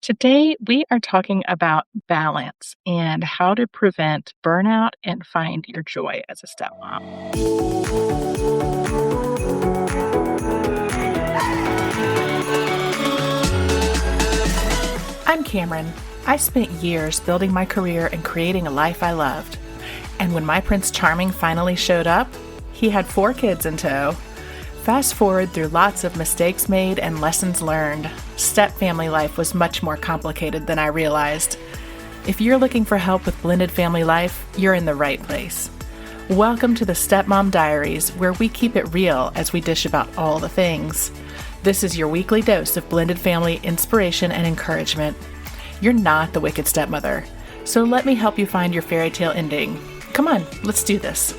Today, we are talking about balance and how to prevent burnout and find your joy as a stepmom. I'm Cameron. I spent years building my career and creating a life I loved. And when my Prince Charming finally showed up, he had 4 kids in tow. Fast forward through lots of mistakes made and lessons learned, step-family life was much more complicated than I realized. If you're looking for help with blended family life, you're in the right place. Welcome to the Stepmom Diaries, where we keep it real as we dish about all the things. This is your weekly dose of blended family inspiration and encouragement. You're not the wicked stepmother, so let me help you find your fairy tale ending. Come on, let's do this.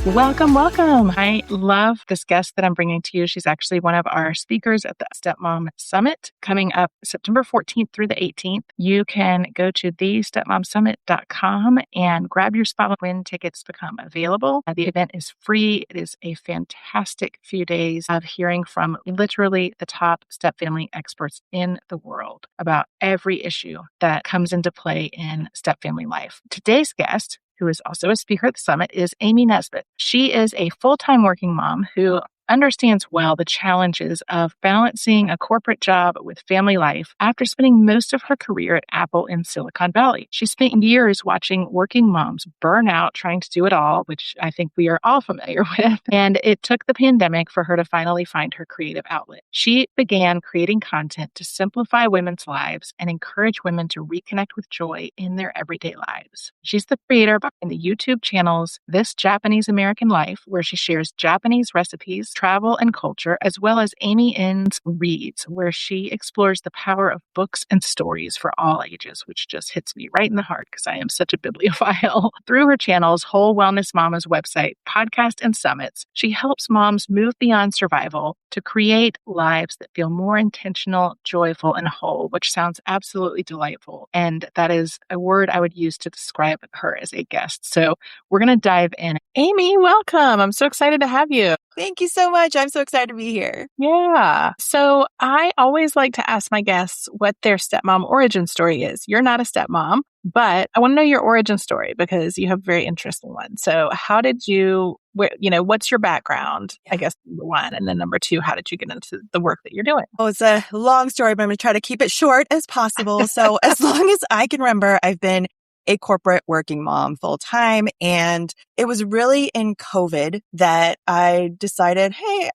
Welcome. I love this guest that I'm bringing to you. She's actually one of our speakers at the Stepmom Summit coming up September 14th through the 18th. You can go to thestepmomsummit.com and grab your spot when tickets become available. The event is free. It is a fantastic few days of hearing from literally the top stepfamily experts in the world about every issue that comes into play in stepfamily life. Today's guest, who is also a speaker at the summit, is Amy Nesbitt. She is a full-time working mom who understands well the challenges of balancing a corporate job with family life after spending most of her career at Apple in Silicon Valley. She spent years watching working moms burn out trying to do it all, which I think we are all familiar with. And it took the pandemic for her to finally find her creative outlet. She began creating content to simplify women's lives and encourage women to reconnect with joy in their everyday lives. She's the creator behind the YouTube channels This Japanese American Life, where she shares Japanese recipes, travel and culture, as well as Amy N's Reads, where she explores the power of books and stories for all ages, which just hits me right in the heart because I am such a bibliophile. Through her channels, Whole Wellness Mama's website, podcast, and summits, she helps moms move beyond survival to create lives that feel more intentional, joyful, and whole, which sounds absolutely delightful. And that is a word I would use to describe her as a guest. So we're going to dive in. Amy, welcome. I'm so excited to have you. Thank you so much. I'm so excited to be here. Yeah. So I always like to ask my guests what their stepmom origin story is. You're not a stepmom, but I want to know your origin story because you have a very interesting one. So how did you, what's your background? I guess number one. And then number two, how did you get into the work that you're doing? Oh, it's a long story, but I'm going to try to keep it short as possible. So as long as I can remember, I've been a corporate working mom full time. And it was really in COVID that I decided, hey,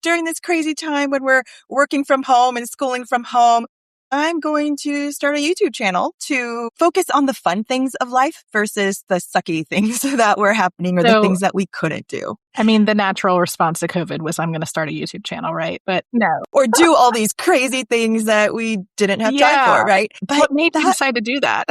during this crazy time when we're working from home and schooling from home, I'm going to start a YouTube channel to focus on the fun things of life versus the sucky things that were happening or the things that we couldn't do. I mean, the natural response to COVID was, I'm going to start a YouTube channel, right? But no. Or do all these crazy things that we didn't have time for, right? But what made you decide to do that?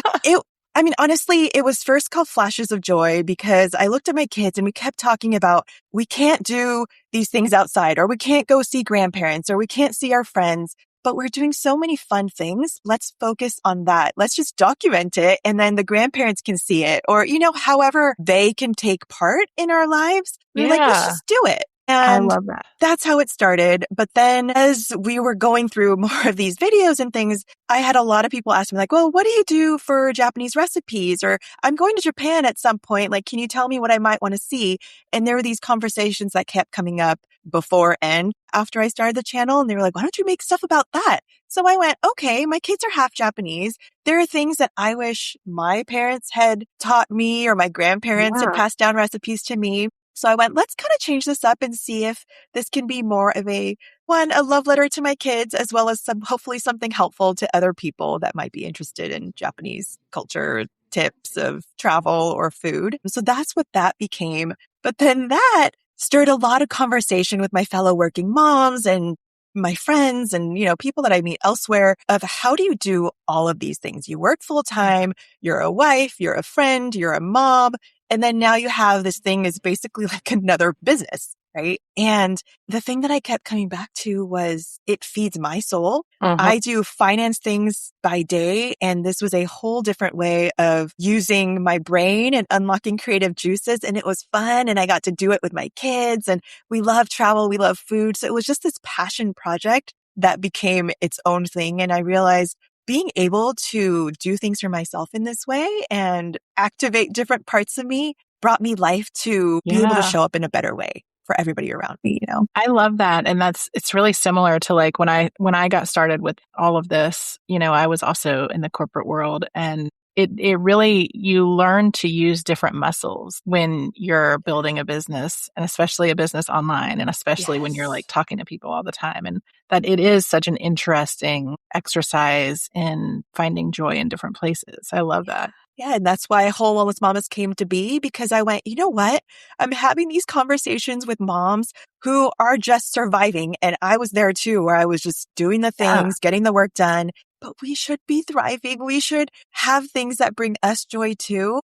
Honestly, it was first called Flashes of Joy because I looked at my kids and we kept talking about we can't do these things outside, or we can't go see grandparents, or we can't see our friends, but we're doing so many fun things. Let's focus on that. Let's just document it, and then the grandparents can see it, or, however they can take part in our lives. We're like, let's just do it. And I love that. That's how it started. But then as we were going through more of these videos and things, I had a lot of people ask me like, well, what do you do for Japanese recipes? Or I'm going to Japan at some point. Like, can you tell me what I might want to see? And there were these conversations that kept coming up before and after I started the channel. And they were like, why don't you make stuff about that? So I went, okay, my kids are half Japanese. There are things that I wish my parents had taught me or my grandparents had passed down recipes to me. So I went, let's kind of change this up and see if this can be more of a love letter to my kids, as well as hopefully something helpful to other people that might be interested in Japanese culture, tips of travel or food. So that's what that became. But then that stirred a lot of conversation with my fellow working moms and my friends and, people that I meet elsewhere of how do you do all of these things? You work full time, you're a wife, you're a friend, you're a mom. And then now you have this thing is basically like another business. right? And the thing that I kept coming back to was it feeds my soul. Mhm. I do finance things by day, and this was a whole different way of using my brain and unlocking creative juices. And it was fun. And I got to do it with my kids, and we love travel. We love food. So it was just this passion project that became its own thing. And I realized being able to do things for myself in this way and activate different parts of me brought me life to be able to Yeah. show up in a better way for everybody around me, I love that. And it's really similar to like when I got started with all of this, I was also in the corporate world, and it really, you learn to use different muscles when you're building a business, and especially a business online, and especially when you're like Yes. talking to people all the time, and that it is such an interesting exercise in finding joy in different places. I love that. Yeah, and that's why Whole Wellness Mamas came to be, because I went, you know what? I'm having these conversations with moms who are just surviving. And I was there too, where I was just doing the Yeah. things, getting the work done, but we should be thriving. We should have things that bring us joy too.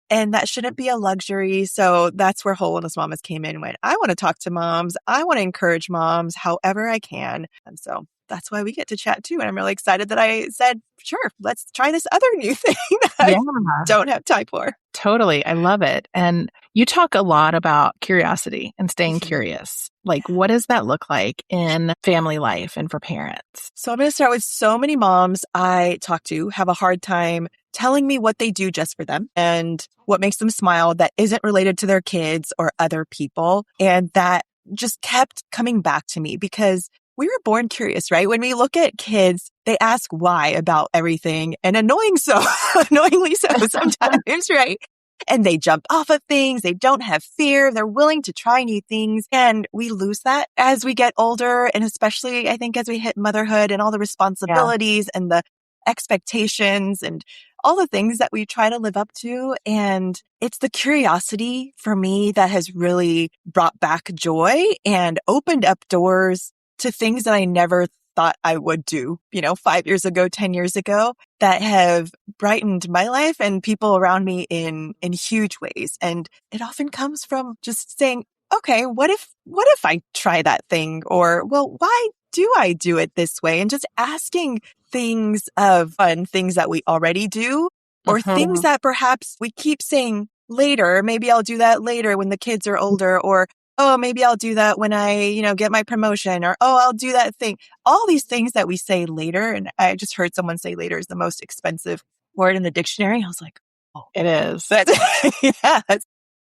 And that shouldn't be a luxury. So that's where Whole Wellness Mamas came in when I want to talk to moms. I want to encourage moms however I can. And so that's why we get to chat too. And I'm really excited that I said, sure, let's try this other new thing that Yeah. I don't have time for. Totally. I love it. And you talk a lot about curiosity and staying curious. Like, what does that look like in family life and for parents? So I'm going to start with so many moms I talk to have a hard time telling me what they do just for them and what makes them smile that isn't related to their kids or other people. And that just kept coming back to me because we were born curious, right? When we look at kids, they ask why about everything, and annoyingly so sometimes, right? And they jump off of things. They don't have fear. They're willing to try new things. And we lose that as we get older. And especially, I think, as we hit motherhood and all the responsibilities and the expectations and all the things that we try to live up to. And it's the curiosity for me that has really brought back joy and opened up doors to things that I never thought I would do, 5 years ago, 10 years ago, that have brightened my life and people around me in huge ways. And it often comes from just saying, okay, what if I try that thing? Or, well, why do I do it this way? And just asking things of fun, things that we already do, or things that perhaps we keep saying later. Maybe I'll do that later when the kids are older, or oh, maybe I'll do that when I, get my promotion, or, oh, I'll do that thing. All these things that we say later. And I just heard someone say later is the most expensive word in the dictionary. I was like, oh, It is. yeah.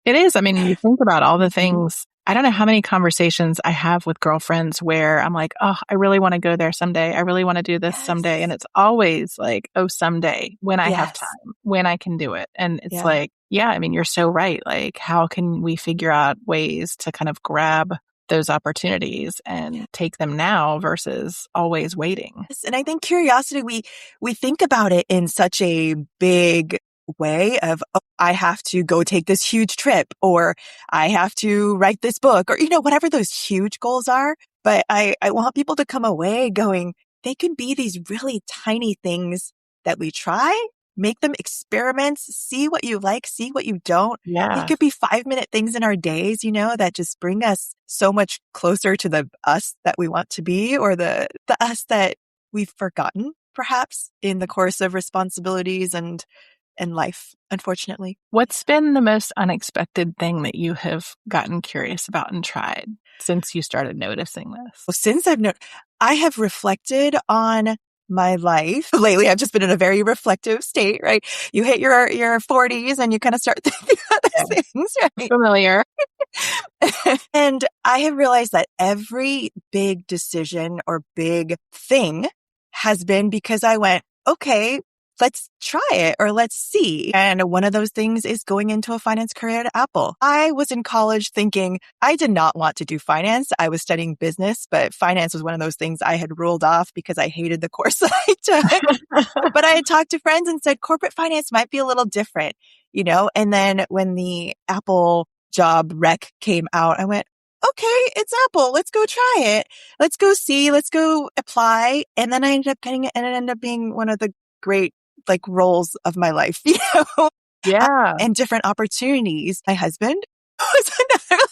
It is. I mean, you think about all the things. I don't know how many conversations I have with girlfriends where I'm like, oh, I really want to go there someday. I really want to do this someday. And it's always like, oh, someday when I have time, when I can do it. And it's like, yeah, I mean, you're so right. Like, how can we figure out ways to kind of grab those opportunities and take them now versus always waiting? And I think curiosity, we think about it in such a big way of, oh, I have to go take this huge trip, or I have to write this book, or, whatever those huge goals are. But I want people to come away going, they can be these really tiny things that we try, make them experiments, see what you like, see what you don't. Yeah. It could be 5-minute things in our days, that just bring us so much closer to the us that we want to be, or the us that we've forgotten, perhaps, in the course of responsibilities and life, unfortunately. What's been the most unexpected thing that you have gotten curious about and tried since you started noticing this? Well, since I have reflected on my life lately. I've just been in a very reflective state, right? You hit your 40s and you kind of start thinking about those things, right? Familiar. And I have realized that every big decision or big thing has been because I went, okay, let's try it, or let's see. And one of those things is going into a finance career at Apple. I was in college thinking I did not want to do finance. I was studying business, but finance was one of those things I had ruled off because I hated the course that I took. But I had talked to friends and said corporate finance might be a little different, And then when the Apple job rec came out, I went, okay, it's Apple. Let's go try it. Let's go see. Let's go apply. And then I ended up getting it, and it ended up being one of the great roles of my life, Yeah. and different opportunities. My husband was another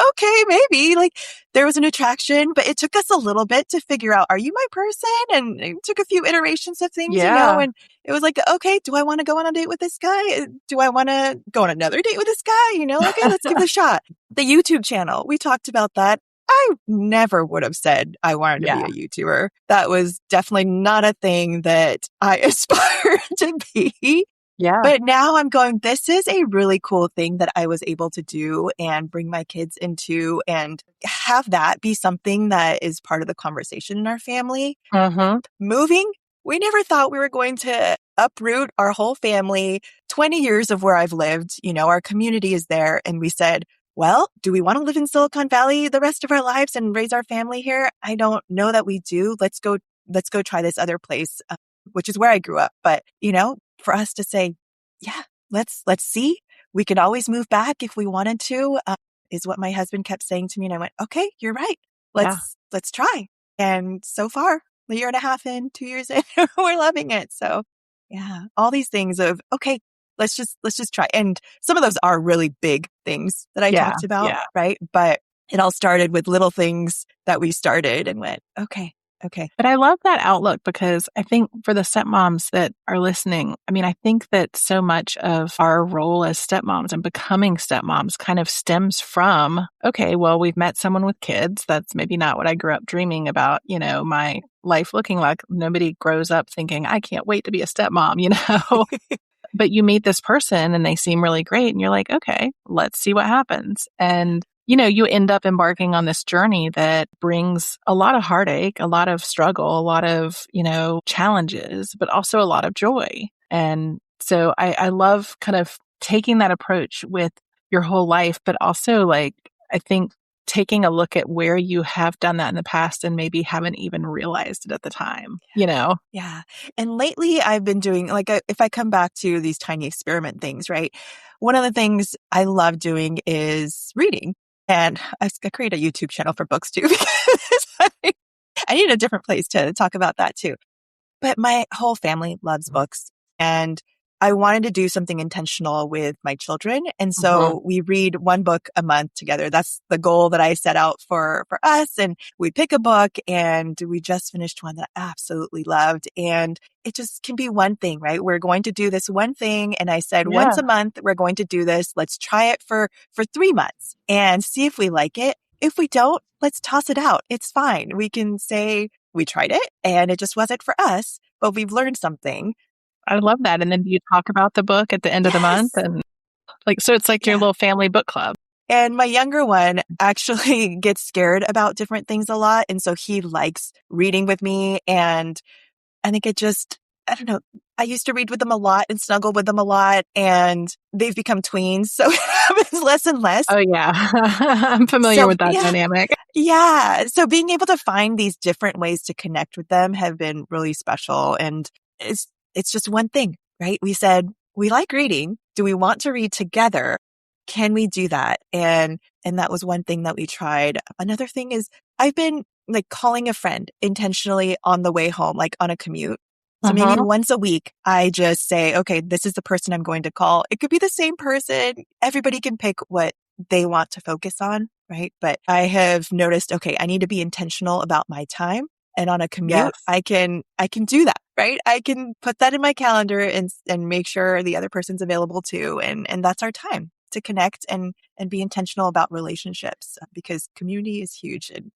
okay, maybe like there was an attraction, but it took us a little bit to figure out, are you my person? And it took a few iterations of things, and it was like, okay, do I want to go on a date with this guy? Do I want to go on another date with this guy? Okay, let's give it a shot. The YouTube channel, we talked about that. I never would have said I wanted to be a YouTuber. That was definitely not a thing that I aspired to be. Yeah. But now I'm going, this is a really cool thing that I was able to do and bring my kids into and have that be something that is part of the conversation in our family. Moving, we never thought we were going to uproot our whole family, 20 years of where I've lived. Our community is there. And we said, well, do we want to live in Silicon Valley the rest of our lives and raise our family here? I don't know that we do. Let's go try this other place, which is where I grew up. But, for us to say, yeah, let's see. We could always move back if we wanted to, is what my husband kept saying to me. And I went, okay, you're right. Let's try. And so far, a year and a half in, 2 years in, we're loving it. So yeah, all these things of, okay, let's just try. And some of those are really big things that I talked about, right? But it all started with little things that we started and went, okay. But I love that outlook because I think for the stepmoms that are listening, I think that so much of our role as stepmoms and becoming stepmoms kind of stems from, okay, well, we've met someone with kids. That's maybe not what I grew up dreaming about, my life looking like. Nobody grows up thinking, I can't wait to be a stepmom, But you meet this person and they seem really great and you're like, okay, let's see what happens. And you end up embarking on this journey that brings a lot of heartache, a lot of struggle, a lot of, challenges, but also a lot of joy. And so I love kind of taking that approach with your whole life, but also I think taking a look at where you have done that in the past and maybe haven't even realized it at the time, Yeah. And lately I've been doing, if I come back to these tiny experiment things, right? One of the things I love doing is reading. And I created a YouTube channel for books too, because I need a different place to talk about that too. But my whole family loves books and I wanted to do something intentional with my children. And so we read one book a month together. That's the goal that I set out for us. And we pick a book and we just finished one that I absolutely loved. And it just can be one thing, right? We're going to do this one thing. And I said, once a month, we're going to do this. Let's try it for 3 months and see if we like it. If we don't, let's toss it out. It's fine. We can say we tried it and it just wasn't for us, but we've learned something. I love that. And then do you talk about the book at the end of the month? And so it's like your little family book club. And my younger one actually gets scared about different things a lot. And so he likes reading with me. And I think I don't know. I used to read with them a lot and snuggle with them a lot. And they've become tweens. So it happens less and less. Oh, yeah. I'm familiar with that dynamic. Yeah. So being able to find these different ways to connect with them have been really special. And it's just one thing, right? We said, we like reading. Do we want to read together? Can we do that? And that was one thing that we tried. Another thing is I've been calling a friend intentionally on the way home, on a commute. So maybe once a week, I just say, okay, this is the person I'm going to call. It could be the same person. Everybody can pick what they want to focus on, right? But I have noticed, okay, I need to be intentional about my time. And on a commute, I can do that, right? I can put that in my calendar and make sure the other person's available too. And that's our time to connect and be intentional about relationships because community is huge and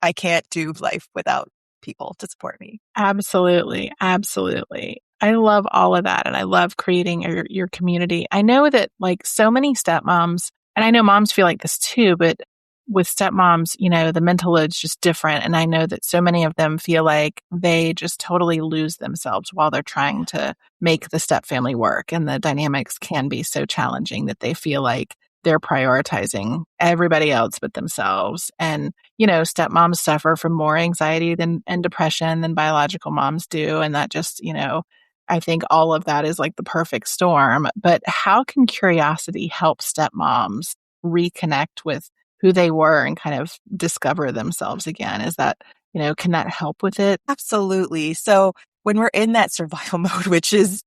I can't do life without people to support me. Absolutely. Absolutely. I love all of that. And I love creating your community. I know that so many stepmoms, and I know moms feel like this too, but with stepmoms, the mental load's just different. And I know that so many of them feel like they just totally lose themselves while they're trying to make the step family work. And the dynamics can be so challenging that they feel like they're prioritizing everybody else but themselves. And, stepmoms suffer from more anxiety and depression than biological moms do. And that just, I think all of that is the perfect storm. But how can curiosity help stepmoms reconnect with who they were and kind of discover themselves again? Is that, can that help with it? Absolutely. So when we're in that survival mode, which is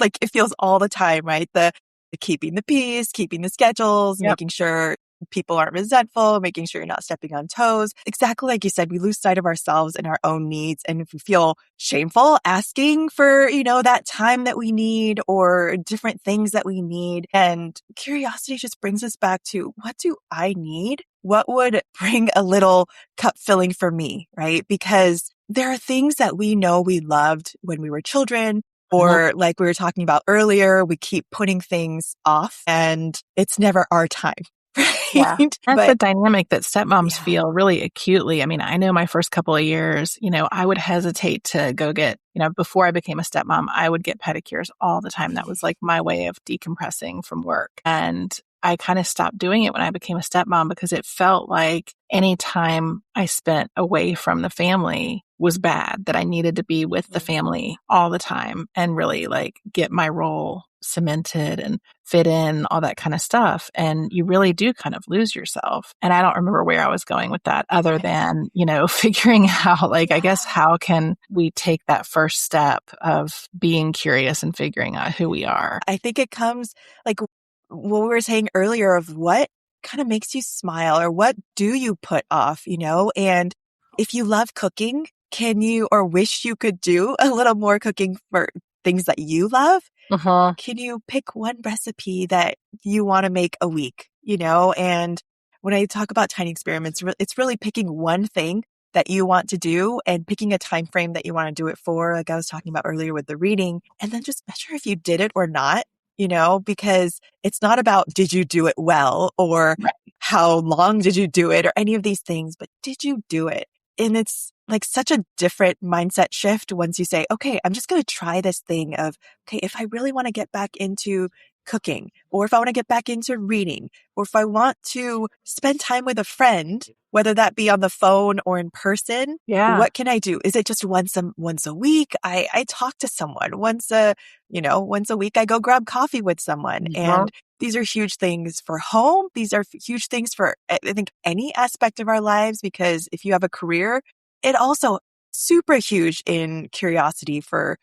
it feels all the time, right? The keeping the peace, keeping the schedules, making sure people aren't resentful, making sure you're not stepping on toes. Exactly like you said, we lose sight of ourselves and our own needs. And if we feel shameful asking for, that time that we need or different things that we need. And curiosity just brings us back to, what do I need? What would bring a little cup filling for me, right? Because there are things that we know we loved when we were children, or like we were talking about earlier, we keep putting things off and it's never our time. Yeah. Right. That's the But dynamic that stepmoms yeah, feel really acutely. I mean, I know my first couple of years, I would hesitate to go get, before I became a stepmom, I would get pedicures all the time. That was like my way of decompressing from work. And I kind of stopped doing it when I became a stepmom because it felt like any time I spent away from the family was bad, that I needed to be with the family all the time and really like get my role cemented and fit in, all that kind of stuff. And you really do kind of lose yourself. And I don't remember where I was going with that other than, figuring out, like, I guess, how can we take that first step of being curious and figuring out who we are? I think it comes like what we were saying earlier of what kind of makes you smile or what do you put off, and if you love cooking, can you or wish you could do a little more cooking for things that you love? Uh-huh. Can you pick one recipe that you want to make a week, And when I talk about tiny experiments, it's really picking one thing that you want to do and picking a time frame that you want to do it for, like I was talking about earlier with the reading, and then just measure if you did it or not, because it's not about did you do it well or Right. how long did you do it or any of these things, but did you do it? And it's like such a different mindset shift once you say, okay, I'm just going to try this thing of, okay, if I really want to get back into cooking, or if I want to get back into reading, or if I want to spend time with a friend, whether that be on the phone or in person, Yeah. what can I do? Is it just once a week? I talk to someone once a week. I go grab coffee with someone, Uh-huh. and these are huge things for home. These are huge things for, I think, any aspect of our lives, because if you have a career, it also super huge in curiosity for,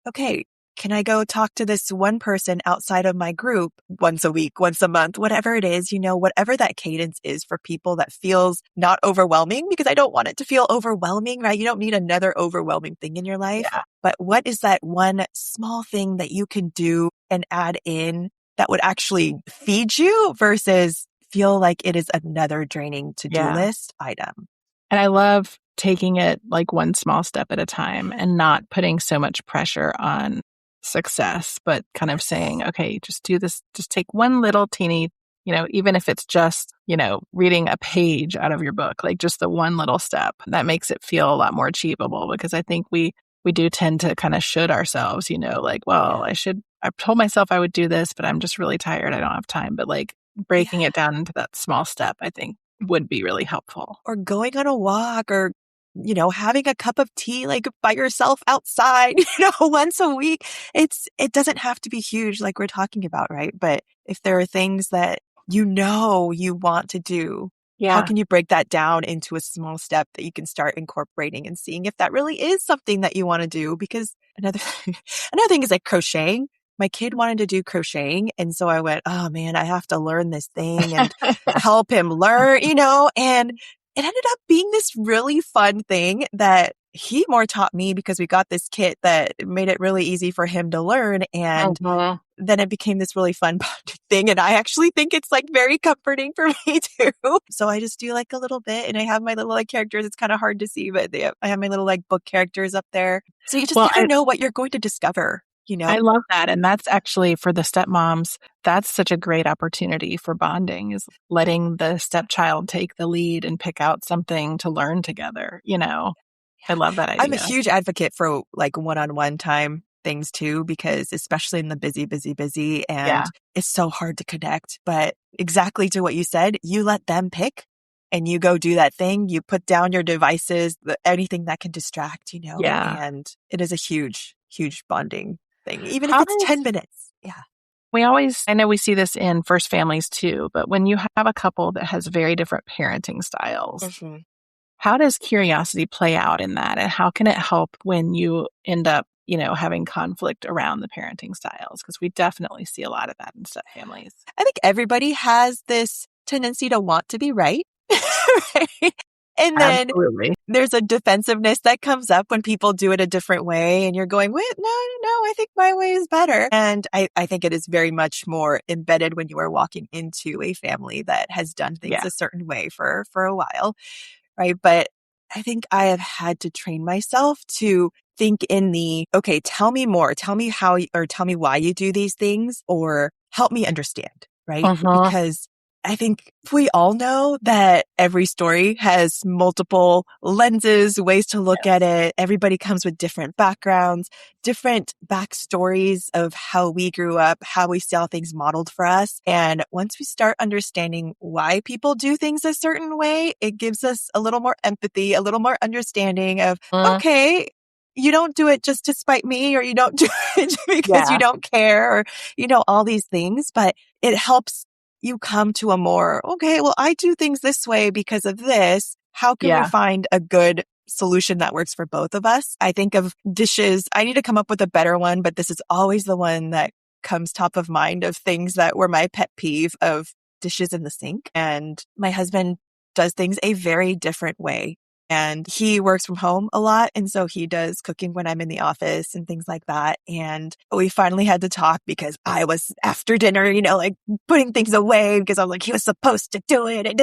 okay, can I go talk to this one person outside of my group once a week, once a month, whatever it is, whatever that cadence is for people that feels not overwhelming, because I don't want it to feel overwhelming, right? You don't need another overwhelming thing in your life. Yeah. But what is that one small thing that you can do and add in that would actually feed you versus feel like it is another draining to-do Yeah. list item? And I love taking it like one small step at a time and not putting so much pressure on success, but kind of saying, okay, just do this, just take one little teeny, even if it's just, reading a page out of your book, like just the one little step, that makes it feel a lot more achievable, because I think we do tend to kind of should ourselves, like, well, I told myself I would do this, but I'm just really tired. I don't have time. But like breaking it down into that small step, I think would be really helpful. Or going on a walk, or having a cup of tea like by yourself outside, once a week. It doesn't have to be huge like we're talking about, right? But if there are things that you want to do, how Yeah. can you break that down into a small step that you can start incorporating and seeing if that really is something that you want to do? Because another thing is like crocheting. My kid wanted to do crocheting, and so I went, oh man, I have to learn this thing and help him learn, and it ended up being this really fun thing that he more taught me, because we got this kit that made it really easy for him to learn. And Mhm. then it became this really fun thing. And I actually think it's like very comforting for me too. So I just do like a little bit, and I have my little like characters. It's kind of hard to see, but I have my little like book characters up there. So you just Well, never know what you're going to discover, I love that. And that's actually for the stepmoms, that's such a great opportunity for bonding, is letting the stepchild take the lead and pick out something to learn together. I love that I'm a idea. huge advocate for like one-on-one time things too, because especially in the busy, and Yeah. it's so hard to connect. But exactly to what you said, you let them pick and you go do that thing. You put down your devices, anything that can distract, Yeah. and it is a huge, huge bonding thing, even if How it's does 10 minutes. Yeah. I know we see this in first families too, but when you have a couple that has very different parenting styles, Mhm. how does curiosity play out in that? And how can it help when you end up, having conflict around the parenting styles? Because we definitely see a lot of that in step families. I think everybody has this tendency to want to be right. Right? And then Absolutely. there's a defensiveness that comes up when people do it a different way and you're going, wait, no, I think my way is better. And I think it is very much more embedded when you are walking into a family that has done things Yeah. a certain way for a while. Right. But I think I have had to train myself to think in the, okay, tell me more, tell me how, or tell me why you do these things, or help me understand. Right. Uh-huh. Because I think we all know that every story has multiple lenses, ways to look at it. Everybody comes with different backgrounds, different backstories of how we grew up, how we saw things modeled for us. And once we start understanding why people do things a certain way, it gives us a little more empathy, a little more understanding of, okay, you don't do it just to spite me, or you don't do it because you don't care, or, all these things, but it helps you come to a more, okay, well, I do things this way because of this. How can we find a good solution that works for both of us? I think of dishes. I need to come up with a better one, but this is always the one that comes top of mind of things that were my pet peeve of dishes in the sink. And my husband does things a very different way. And he works from home a lot. And so he does cooking when I'm in the office and things like that. And we finally had to talk because I was after dinner, like putting things away because I'm like, he was supposed to do it. And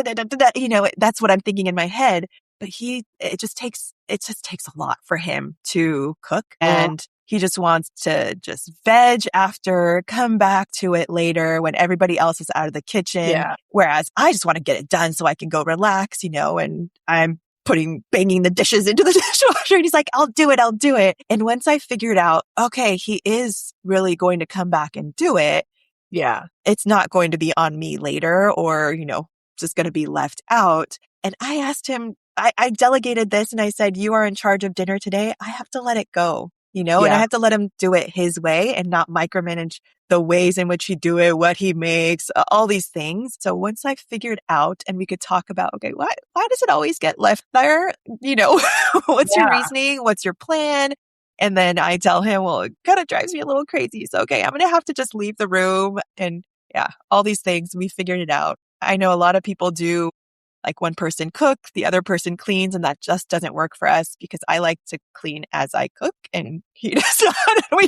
that's what I'm thinking in my head. But it just takes a lot for him to cook. And he just wants to just veg after, come back to it later when everybody else is out of the kitchen. Yeah. Whereas I just want to get it done so I can go relax, and I'm banging the dishes into the dishwasher. And he's like, I'll do it. And once I figured out, okay, he is really going to come back and do it. Yeah. It's not going to be on me later or, just going to be left out. And I asked him, I delegated this and I said, you are in charge of dinner today. I have to let it go, and I have to let him do it his way and not micromanage the ways in which he do it, what he makes, all these things. So once I figured out and we could talk about, okay, why does it always get left there? What's your reasoning? What's your plan? And then I tell him, well, it kind of drives me a little crazy. So, okay, I'm going to have to just leave the room. And all these things, we figured it out. I know a lot of people do, like one person cooks, the other person cleans, and that just doesn't work for us because I like to clean as I cook and he does not.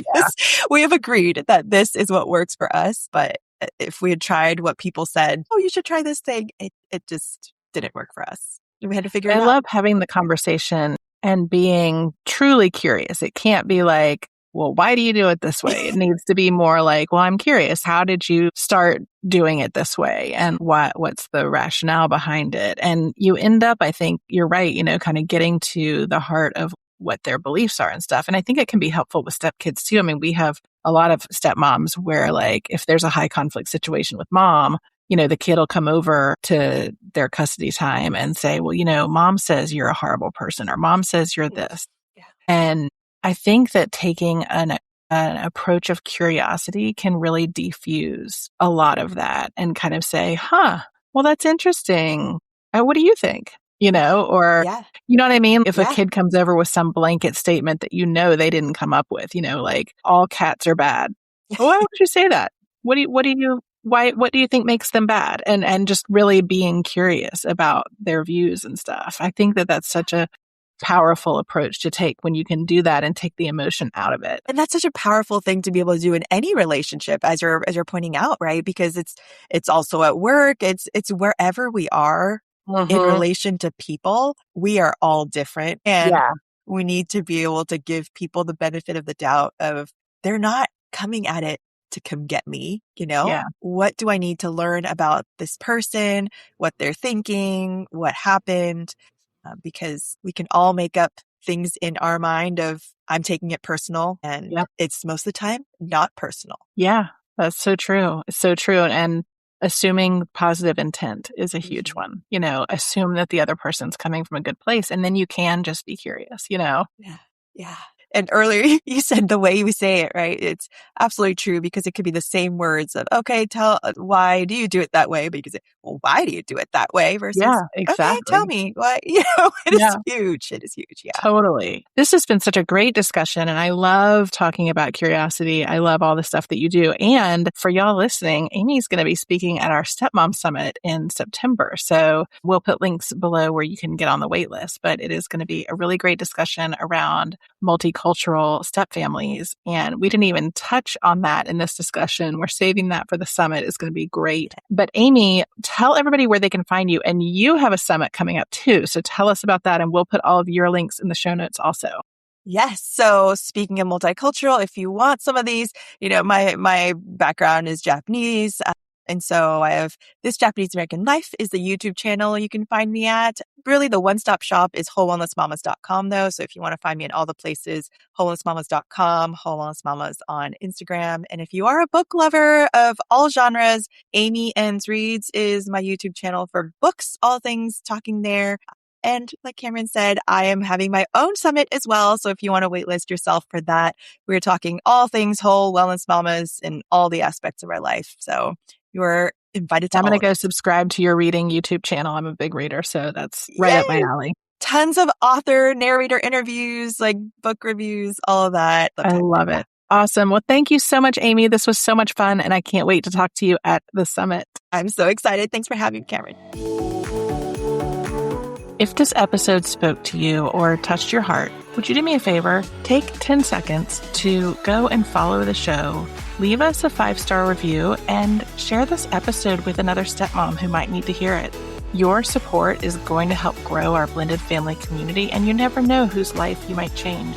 We have agreed that this is what works for us. But if we had tried what people said, oh, you should try this thing, it just didn't work for us. We had to figure it out. I love having the conversation and being truly curious. It can't be like, well, why do you do it this way? It needs to be more like, well, I'm curious. How did you start doing it this way? And what's the rationale behind it? And you end up, I think you're right, kind of getting to the heart of what their beliefs are and stuff. And I think it can be helpful with stepkids too. I mean, we have a lot of stepmoms where like, if there's a high conflict situation with mom, the kid will come over to their custody time and say, well, mom says you're a horrible person, or mom says you're this. Yeah. And I think that taking an approach of curiosity can really defuse a lot of that and kind of say, well, that's interesting. What do you think? Or, you know what I mean? If a kid comes over with some blanket statement that they didn't come up with, like all cats are bad. Well, why would you say that? What do you think makes them bad? And just really being curious about their views and stuff. I think that that's such a powerful approach to take when you can do that and take the emotion out of it. And that's such a powerful thing to be able to do in any relationship, as you're pointing out, right? Because it's also at work, it's wherever we are in relation to people, we are all different. And we need to be able to give people the benefit of the doubt of they're not coming at it to come get me, What do I need to learn about this person, what they're thinking, what happened? Because we can all make up things in our mind of I'm taking it personal, and it's most of the time not personal. Yeah, that's so true. It's so true. And assuming positive intent is a huge one. Assume that the other person's coming from a good place, and then you can just be curious, Yeah. And earlier you said the way we say it, right? It's absolutely true because it could be the same words of, okay, why do you do it that way? But you can say, well, why do you do it that way? Versus, Yeah, okay, tell exactly. me why, it is Yeah. huge. It is huge. Yeah. Totally. This has been such a great discussion, and I love talking about curiosity. I love all the stuff that you do. And for y'all listening, Amy's going to be speaking at our Stepmom Summit in September. So we'll put links below where you can get on the wait list. But it is going to be a really great discussion around multicultural step families. And we didn't even touch on that in this discussion. We're saving that for the summit. It's going to be great. But Amy, tell everybody where they can find you. And you have a summit coming up too. So tell us about that, and we'll put all of your links in the show notes also. Yes. So speaking of multicultural, if you want some of these, my background is Japanese. And so I have This Japanese American Life is the YouTube channel you can find me at. Really, the one-stop shop is wholewellnessmamas.com though. So if you want to find me in all the places, wholewellnessmamas.com, Whole Wellness Mamas on Instagram. And if you are a book lover of all genres, Amy Ends Reads is my YouTube channel for books, all things talking there. And like Cameron said, I am having my own summit as well. So if you want to waitlist yourself for that, we're talking all things whole wellness mamas in all the aspects of our life. So you're invited to I'm all going to of go it. subscribe to your reading YouTube channel. I'm a big reader, so that's right up my alley. Tons of author, narrator interviews, like book reviews, all of that. I love it. Awesome. Well, thank you so much, Amy. This was so much fun, and I can't wait to talk to you at the summit. I'm so excited. Thanks for having me, Cameron. If this episode spoke to you or touched your heart, would you do me a favor? Take 10 seconds to go and follow the show, leave us a 5-star review, and share this episode with another stepmom who might need to hear it. Your support is going to help grow our blended family community, and you never know whose life you might change.